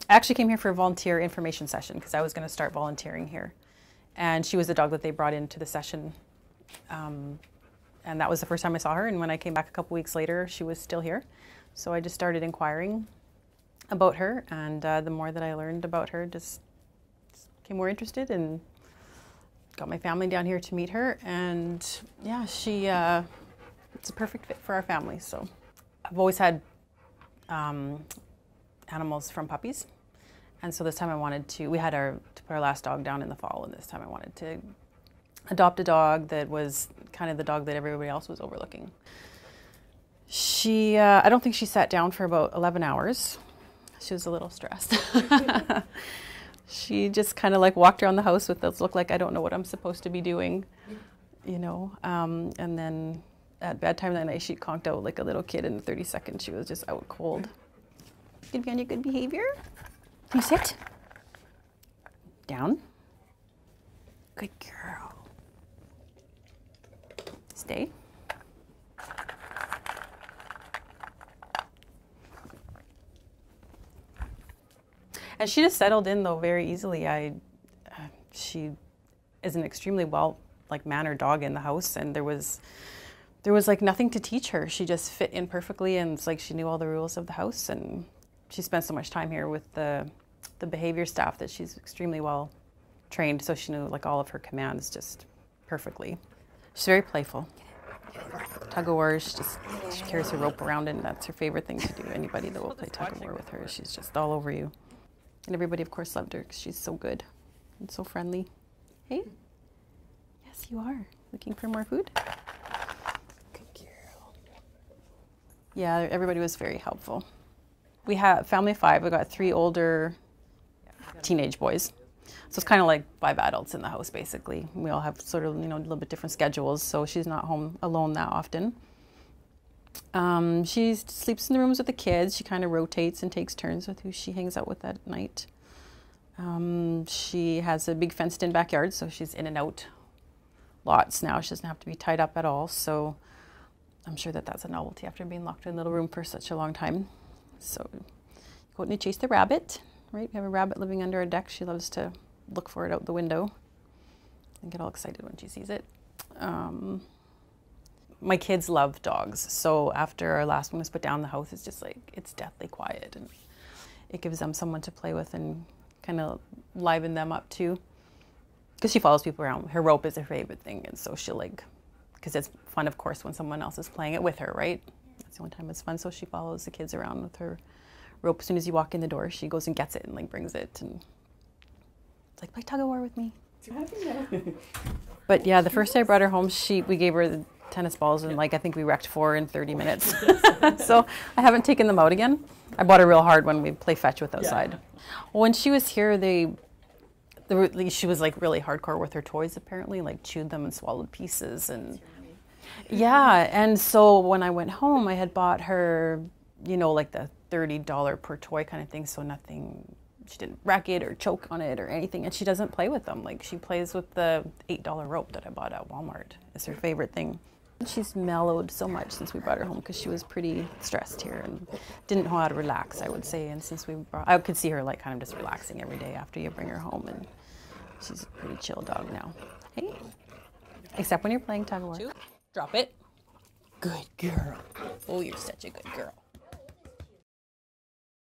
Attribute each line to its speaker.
Speaker 1: I actually came here for a volunteer information session because I was going to start volunteering here. And she was the dog that they brought into the session. And that was the first time I saw her. And when I came back a couple weeks later, she was still here. So I just started inquiring about her. And the more that I learned about her, just became more interested and got my family down here to meet her. And yeah, it's a perfect fit for our family. So I've always had animals from puppies. And so this time I wanted to, we had to put our last dog down in the fall, and this time I wanted to adopt a dog that was kind of the dog that everybody else was overlooking. I don't think she sat down for about 11 hours. She was a little stressed. She just kind of like walked around the house with this look like, I don't know what I'm supposed to be doing, you know. And then at bedtime that night, she conked out like a little kid. In 30 seconds, she was just out cold. You gonna be on your good behavior? Can you sit? Down. Good girl. Stay. And she just settled in though very easily. She is an extremely mannered dog in the house, and there was like nothing to teach her. She just fit in perfectly, and it's like she knew all the rules of the house, and she spent so much time here with the behavior staff that she's extremely well trained, so she knew like all of her commands just perfectly. She's very playful. Tug of war, she carries her rope around, and that's her favorite thing to do. Anybody that will play tug of war with her, she's just all over you. And everybody, of course, loved her because she's so good and so friendly. Hey? Yes, you are. Looking for more food? Good girl. Yeah, everybody was very helpful. We have family of 5. We got 3 older teenage boys. So it's kind of like 5 adults in the house, basically. We all have sort of, a little bit different schedules, so she's not home alone that often. She sleeps in the rooms with the kids. She kind of rotates and takes turns with who she hangs out with at night. She has a big fenced-in backyard, so she's in and out lots now. She doesn't have to be tied up at all, so I'm sure that that's a novelty after being locked in a little room for such a long time. So you go out and chase the rabbit, right? We have a rabbit living under our deck. She loves to look for it out the window and get all excited when she sees it. My kids love dogs, so after our last one was put down, the house is just like, it's deathly quiet, and it gives them someone to play with and kind of liven them up too. Because she follows people around. Her rope is her favorite thing, and so she'll because it's fun, of course, when someone else is playing it with her, right? That's the only time it's fun, so she follows the kids around with her rope. As soon as you walk in the door, she goes and gets it and brings it, and it's like, play tug of war with me. But yeah, the first day I brought her home, we gave her the tennis balls, and I think we wrecked 4 in 30 minutes. So I haven't taken them out again. I bought her real hard when we play fetch with outside. Yeah. Well, when she was here, she was really hardcore with her toys, apparently, chewed them and swallowed pieces. And yeah, and so when I went home, I had bought her, the $30 per toy kind of thing, so nothing, she didn't wreck it or choke on it or anything, and she doesn't play with them. She plays with the $8 rope that I bought at Walmart. It's her favorite thing. She's mellowed so much since we brought her home because she was pretty stressed here and didn't know how to relax, I would say. And since I could see her kind of just relaxing every day after you bring her home, and she's a pretty chill dog now. Hey, except when you're playing tug of war. Drop it. Good girl. Oh, you're such a good girl.